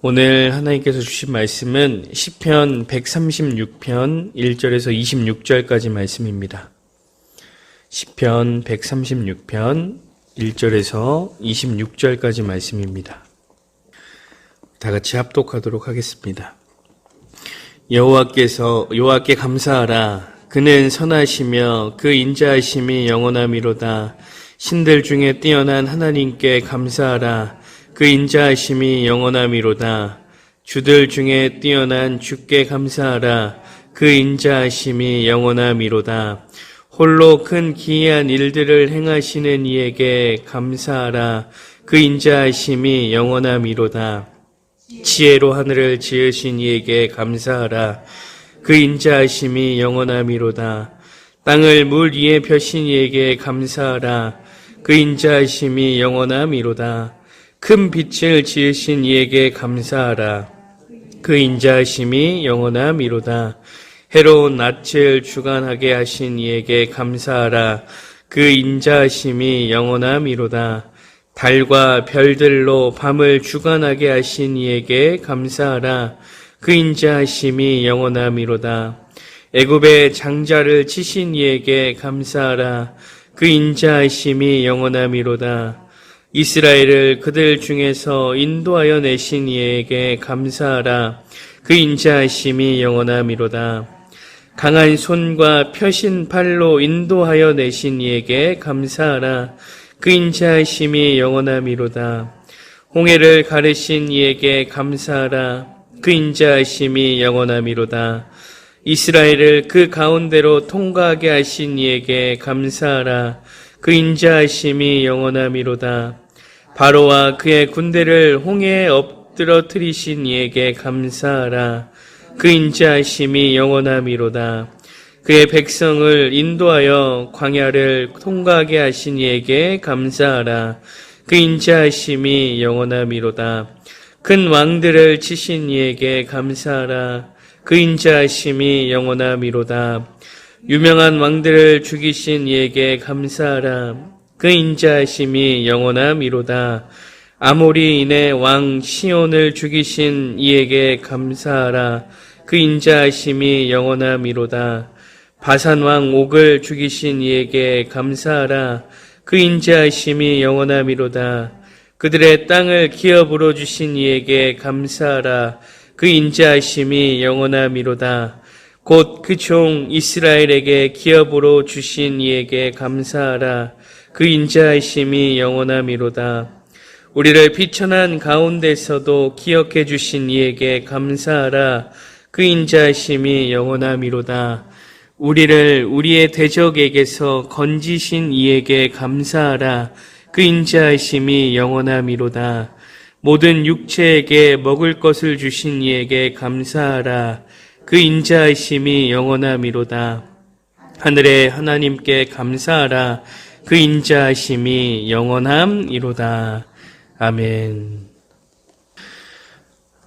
오늘 하나님께서 주신 말씀은 시편 136편 1절에서 26절까지 말씀입니다. 시편 136편 1절에서 26절까지 말씀입니다. 다 같이 합독하도록 하겠습니다. 여호와께 감사하라. 그는 선하시며 그 인자하심이 영원하미로다. 신들 중에 뛰어난 하나님께 감사하라. 그 인자하심이 영원하미로다. 주들 중에 뛰어난 주께 감사하라. 그 인자하심이 영원하미로다. 홀로 큰 기이한 일들을 행하시는 이에게 감사하라. 그 인자하심이 영원하미로다. 지혜로 하늘을 지으신 이에게 감사하라. 그 인자하심이 영원하미로다. 땅을 물 위에 펴신 이에게 감사하라. 그 인자하심이 영원하미로다. 큰 빛을 지으신 이에게 감사하라. 그 인자하심이 영원하미로다. 해로운 낯을 주관하게 하신 이에게 감사하라. 그 인자하심이 영원하미로다. 달과 별들로 밤을 주관하게 하신 이에게 감사하라. 그 인자하심이 영원하미로다. 애굽의 장자를 치신 이에게 감사하라. 그 인자하심이 영원하미로다. 이스라엘을 그들 중에서 인도하여 내신 이에게 감사하라. 그 인자하심이 영원하미로다. 강한 손과 펴신 팔로 인도하여 내신 이에게 감사하라. 그 인자하심이 영원하미로다. 홍해를 가르신 이에게 감사하라. 그 인자하심이 영원하미로다. 이스라엘을 그 가운데로 통과하게 하신 이에게 감사하라. 그 인자하심이 영원하미로다. 바로와 그의 군대를 홍해에 엎드러뜨리신 이에게 감사하라. 그 인자하심이 영원하미로다. 그의 백성을 인도하여 광야를 통과하게 하신 이에게 감사하라. 그 인자하심이 영원하미로다. 큰 왕들을 치신 이에게 감사하라. 그 인자하심이 영원하미로다. 유명한 왕들을 죽이신 이에게 감사하라. 그 인자하심이 영원하미로다. 아모리인의 왕 시온을 죽이신 이에게 감사하라. 그 인자하심이 영원하미로다. 바산 왕 옥을 죽이신 이에게 감사하라. 그 인자하심이 영원하미로다. 그들의 땅을 기업으로 주신 이에게 감사하라. 그 인자하심이 영원하미로다. 곧 그 종 이스라엘에게 기업으로 주신 이에게 감사하라. 그 인자하심이 영원하미로다. 우리를 비천한 가운데서도 기억해 주신 이에게 감사하라. 그 인자하심이 영원하미로다. 우리를 우리의 대적에게서 건지신 이에게 감사하라. 그 인자하심이 영원하미로다. 모든 육체에게 먹을 것을 주신 이에게 감사하라. 그 인자하심이 영원하미로다. 하늘의 하나님께 감사하라. 그 인자하심이 영원함이로다. 아멘.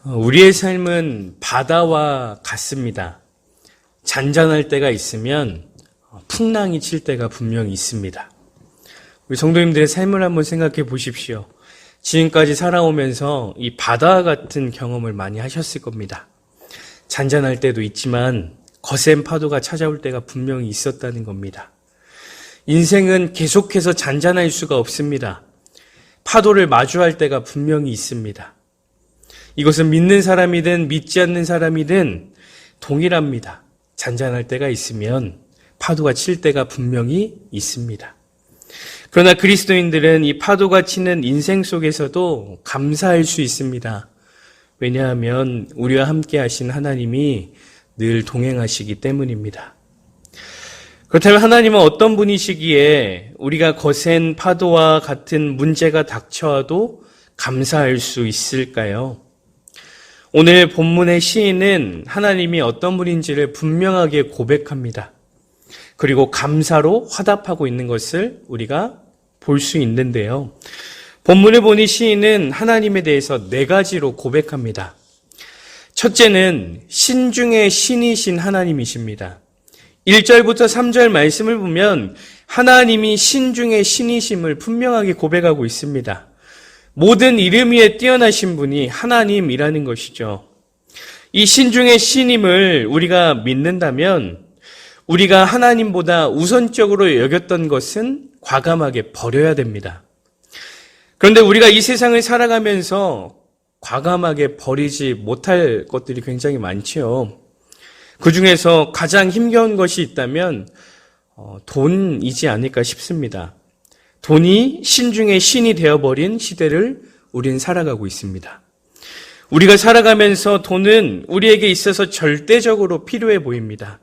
우리의 삶은 바다와 같습니다. 잔잔할 때가 있으면 풍랑이 칠 때가 분명히 있습니다. 우리 성도님들의 삶을 한번 생각해 보십시오. 지금까지 살아오면서 이 바다와 같은 경험을 많이 하셨을 겁니다. 잔잔할 때도 있지만 거센 파도가 찾아올 때가 분명히 있었다는 겁니다. 인생은 계속해서 잔잔할 수가 없습니다. 파도를 마주할 때가 분명히 있습니다. 이것은 믿는 사람이든 믿지 않는 사람이든 동일합니다. 잔잔할 때가 있으면 파도가 칠 때가 분명히 있습니다. 그러나 그리스도인들은 이 파도가 치는 인생 속에서도 감사할 수 있습니다. 왜냐하면 우리와 함께 하신 하나님이 늘 동행하시기 때문입니다. 그렇다면 하나님은 어떤 분이시기에 우리가 거센 파도와 같은 문제가 닥쳐와도 감사할 수 있을까요? 오늘 본문의 시인은 하나님이 어떤 분인지를 분명하게 고백합니다. 그리고 감사로 화답하고 있는 것을 우리가 볼 수 있는데요. 본문을 보니 시인은 하나님에 대해서 4가지로 고백합니다. 첫째는 신중의 신이신 하나님이십니다. 1절부터 3절 말씀을 보면 하나님이 신중의 신이심을 분명하게 고백하고 있습니다. 모든 이름 위에 뛰어나신 분이 하나님이라는 것이죠. 이 신 중의 신임을 우리가 믿는다면 우리가 하나님보다 우선적으로 여겼던 것은 과감하게 버려야 됩니다. 그런데 우리가 이 세상을 살아가면서 과감하게 버리지 못할 것들이 굉장히 많지요. 그 중에서 가장 힘겨운 것이 있다면 돈이지 않을까 싶습니다. 돈이 신 중에 신이 되어버린 시대를 우린 살아가고 있습니다. 우리가 살아가면서 돈은 우리에게 있어서 절대적으로 필요해 보입니다.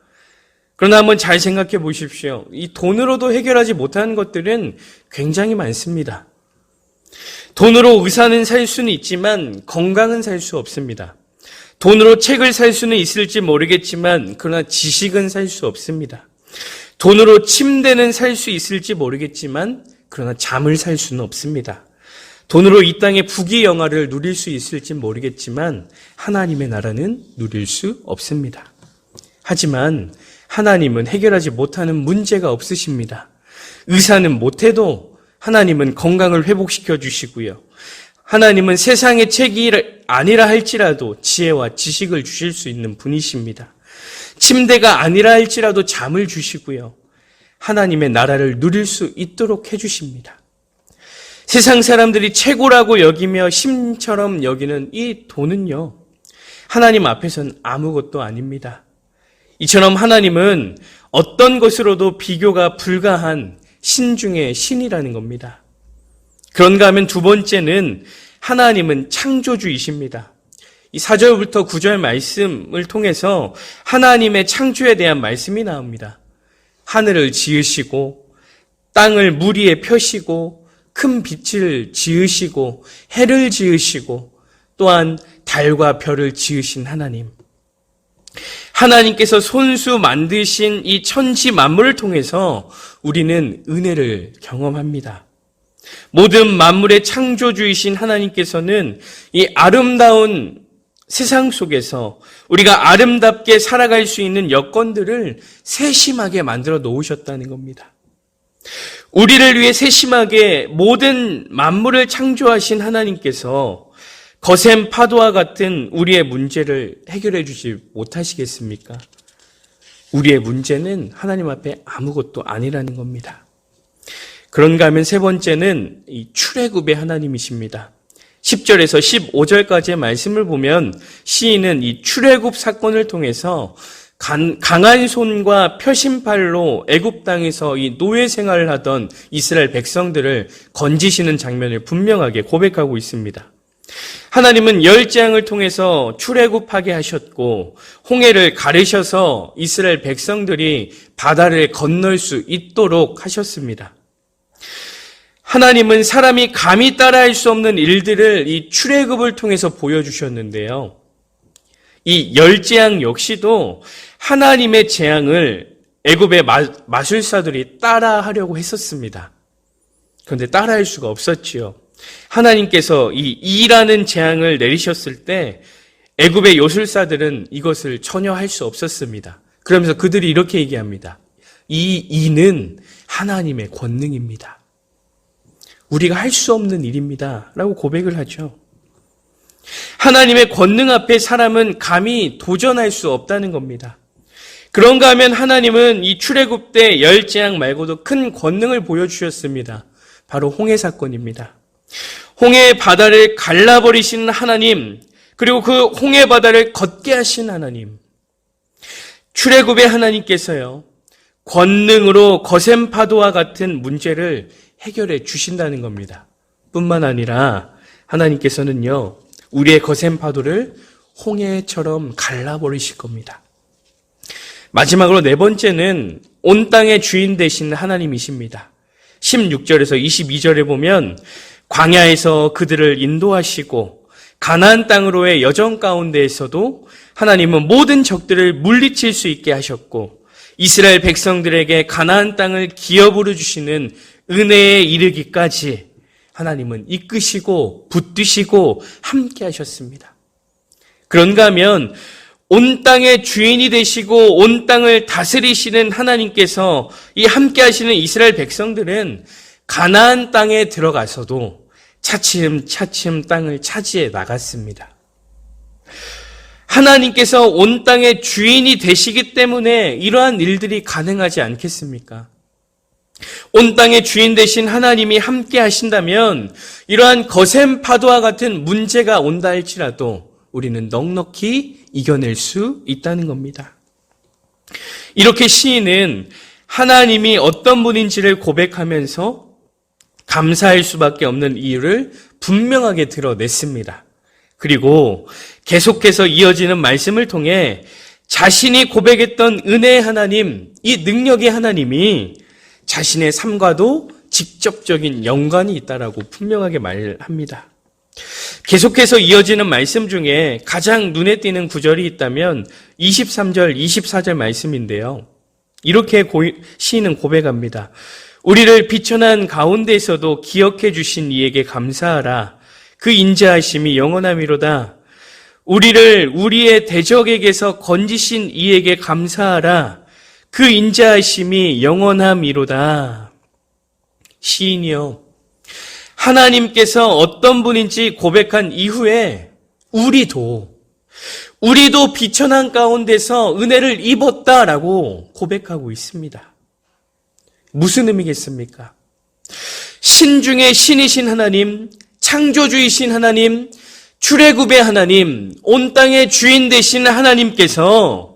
그러나 한번 잘 생각해 보십시오. 이 돈으로도 해결하지 못하는 것들은 굉장히 많습니다. 돈으로 의사는 살 수는 있지만 건강은 살 수 없습니다. 돈으로 책을 살 수는 있을지 모르겠지만 그러나 지식은 살 수 없습니다. 돈으로 침대는 살 수 있을지 모르겠지만 그러나 잠을 살 수는 없습니다. 돈으로 이 땅의 부귀영화를 누릴 수 있을지 모르겠지만 하나님의 나라는 누릴 수 없습니다. 하지만 하나님은 해결하지 못하는 문제가 없으십니다. 의사는 못해도 하나님은 건강을 회복시켜 주시고요. 하나님은 세상의 책이 아니라 할지라도 지혜와 지식을 주실 수 있는 분이십니다. 침대가 아니라 할지라도 잠을 주시고요. 하나님의 나라를 누릴 수 있도록 해주십니다. 세상 사람들이 최고라고 여기며 신처럼 여기는 이 돈은요, 하나님 앞에서는 아무것도 아닙니다. 이처럼 하나님은 어떤 것으로도 비교가 불가한 신 중의 신이라는 겁니다. 그런가 하면 두 번째는 하나님은 창조주이십니다. 이 4절부터 9절 말씀을 통해서 하나님의 창조에 대한 말씀이 나옵니다. 하늘을 지으시고 땅을 물 위에 펴시고 큰 빛을 지으시고 해를 지으시고 또한 달과 별을 지으신 하나님. 하나님께서 손수 만드신 이 천지 만물을 통해서 우리는 은혜를 경험합니다. 모든 만물의 창조주이신 하나님께서는 이 아름다운 세상 속에서 우리가 아름답게 살아갈 수 있는 여건들을 세심하게 만들어 놓으셨다는 겁니다. 우리를 위해 세심하게 모든 만물을 창조하신 하나님께서 거센 파도와 같은 우리의 문제를 해결해 주지 못하시겠습니까? 우리의 문제는 하나님 앞에 아무것도 아니라는 겁니다. 그런가 하면 세 번째는 이 출애굽의 하나님이십니다. 10절에서 15절까지의 말씀을 보면 시인은 이 출애굽 사건을 통해서 강한 손과 펴신 팔로 애굽 땅에서 이 노예 생활을 하던 이스라엘 백성들을 건지시는 장면을 분명하게 고백하고 있습니다. 하나님은 열 재앙을 통해서 출애굽하게 하셨고 홍해를 가르셔서 이스라엘 백성들이 바다를 건널 수 있도록 하셨습니다. 하나님은 사람이 감히 따라할 수 없는 일들을 이 출애굽을 통해서 보여주셨는데요. 이 열 재앙 역시도 하나님의 재앙을 애굽의 마술사들이 따라하려고 했었습니다. 그런데 따라할 수가 없었지요. 하나님께서 이 이라는 재앙을 내리셨을 때 애굽의 요술사들은 이것을 전혀 할 수 없었습니다. 그러면서 그들이 이렇게 얘기합니다. 이 이는 하나님의 권능입니다. 우리가 할 수 없는 일입니다. 라고 고백을 하죠. 하나님의 권능 앞에 사람은 감히 도전할 수 없다는 겁니다. 그런가 하면 하나님은 이 출애굽 때 열 재앙 말고도 큰 권능을 보여주셨습니다. 바로 홍해 사건입니다. 홍해 바다를 갈라버리시는 하나님, 그리고 그 홍해 바다를 걷게 하신 하나님. 출애굽의 하나님께서요, 권능으로 거센 파도와 같은 문제를 해결해 주신다는 겁니다. 뿐만 아니라 하나님께서는요, 우리의 거센 파도를 홍해처럼 갈라버리실 겁니다. 마지막으로 네 번째는 온 땅의 주인 되신 하나님이십니다. 16절에서 22절에 보면 광야에서 그들을 인도하시고 가나안 땅으로의 여정 가운데에서도 하나님은 모든 적들을 물리칠 수 있게 하셨고 이스라엘 백성들에게 가나안 땅을 기업으로 주시는 은혜에 이르기까지 하나님은 이끄시고 붙드시고 함께 하셨습니다. 그런가 하면 온 땅의 주인이 되시고 온 땅을 다스리시는 하나님께서 이 함께 하시는 이스라엘 백성들은 가나안 땅에 들어가서도 차츰 땅을 차지해 나갔습니다. 하나님께서 온 땅의 주인이 되시기 때문에 이러한 일들이 가능하지 않겠습니까? 온 땅의 주인 되신 하나님이 함께 하신다면 이러한 거센 파도와 같은 문제가 온다 할지라도 우리는 넉넉히 이겨낼 수 있다는 겁니다. 이렇게 시인은 하나님이 어떤 분인지를 고백하면서 감사할 수밖에 없는 이유를 분명하게 드러냈습니다. 그리고 계속해서 이어지는 말씀을 통해 자신이 고백했던 은혜의 하나님, 이 능력의 하나님이 자신의 삶과도 직접적인 연관이 있다라고 분명하게 말합니다. 계속해서 이어지는 말씀 중에 가장 눈에 띄는 구절이 있다면 23절, 24절 말씀인데요. 이렇게 시인은 고백합니다. 우리를 비천한 가운데에서도 기억해 주신 이에게 감사하라. 그 인자하심이 영원함이로다. 우리를 우리의 대적에게서 건지신 이에게 감사하라. 그 인자하심이 영원함이로다. 시인이요, 하나님께서 어떤 분인지 고백한 이후에 우리도 비천한 가운데서 은혜를 입었다라고 고백하고 있습니다. 무슨 의미겠습니까? 신 중에 신이신 하나님, 창조주이신 하나님, 출애굽의 하나님, 온 땅의 주인 되신 하나님께서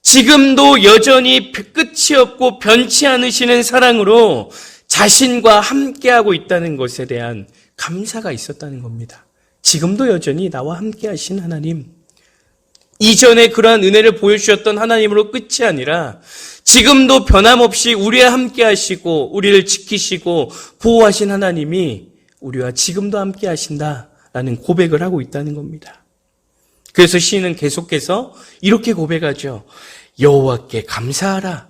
지금도 여전히 끝이 없고 변치 않으시는 사랑으로 자신과 함께하고 있다는 것에 대한 감사가 있었다는 겁니다. 지금도 여전히 나와 함께하신 하나님, 이전에 그러한 은혜를 보여주셨던 하나님으로 끝이 아니라 지금도 변함없이 우리와 함께하시고 우리를 지키시고 보호하신 하나님이 우리와 지금도 함께하신다라는 고백을 하고 있다는 겁니다. 그래서 시인은 계속해서 이렇게 고백하죠. 여호와께 감사하라.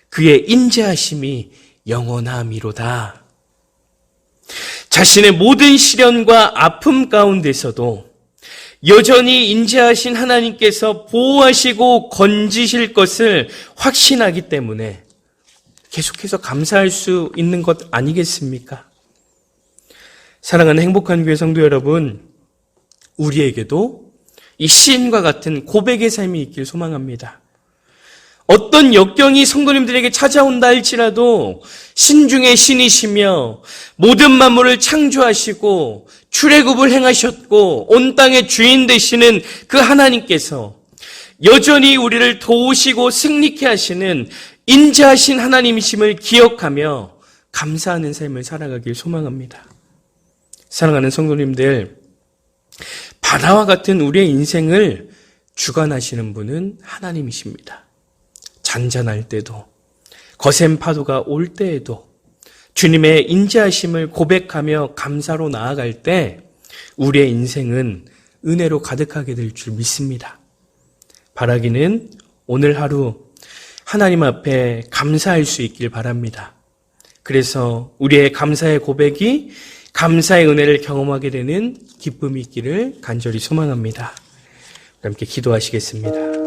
그의 인자하심이 영원함이로다. 자신의 모든 시련과 아픔 가운데서도 여전히 인자하신 하나님께서 보호하시고 건지실 것을 확신하기 때문에 계속해서 감사할 수 있는 것 아니겠습니까? 사랑하는 행복한 교회 성도 여러분, 우리에게도 이 시인과 같은 고백의 삶이 있길 소망합니다. 어떤 역경이 성도님들에게 찾아온다 할지라도 신 중에 신이시며 모든 만물을 창조하시고 출애굽을 행하셨고 온 땅의 주인 되시는 그 하나님께서 여전히 우리를 도우시고 승리케 하시는 인자하신 하나님이심을 기억하며 감사하는 삶을 살아가길 소망합니다. 사랑하는 성도님들, 바다와 같은 우리의 인생을 주관하시는 분은 하나님이십니다. 잔잔할 때도, 거센 파도가 올 때에도 주님의 인자하심을 고백하며 감사로 나아갈 때 우리의 인생은 은혜로 가득하게 될 줄 믿습니다. 바라기는 오늘 하루 하나님 앞에 감사할 수 있길 바랍니다. 그래서 우리의 감사의 고백이 감사의 은혜를 경험하게 되는 기쁨이 있기를 간절히 소망합니다. 함께 기도하시겠습니다.